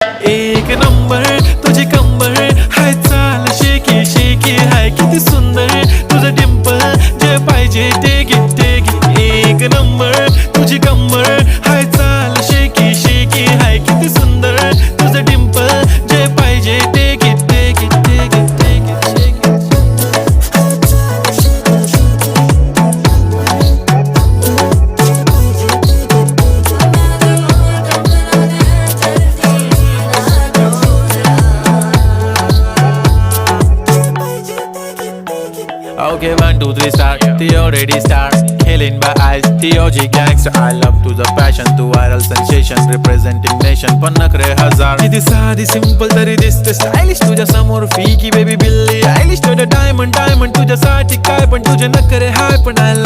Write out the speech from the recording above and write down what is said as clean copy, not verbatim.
एक नंबर तुझी कंबर हाय, चाल शेकी शेकी हाय, किती सुंदर तुझं डिंपल, जे पाहिजे ते घे ते घे. एक नंबर तुझी कंबर हाय, चाल शेकी शेकी हाय, किती सुंदर तुझं डिंपल, जे पाहिजे ते घे ते घे ते घे ते घे. Okay, 1, 2, 3 start. The already start. Killing by eyes. The OG gangster. I love to the passion, to viral sensation, representing nation. पण नखरे हजार. किती साधी simple तरी दिसते stylish तुझ्या समोर फीकी baby बिल्ली. Stylish to the diamond तुझ्यासाठी काय पण तुझे नखरे हाय पण I like.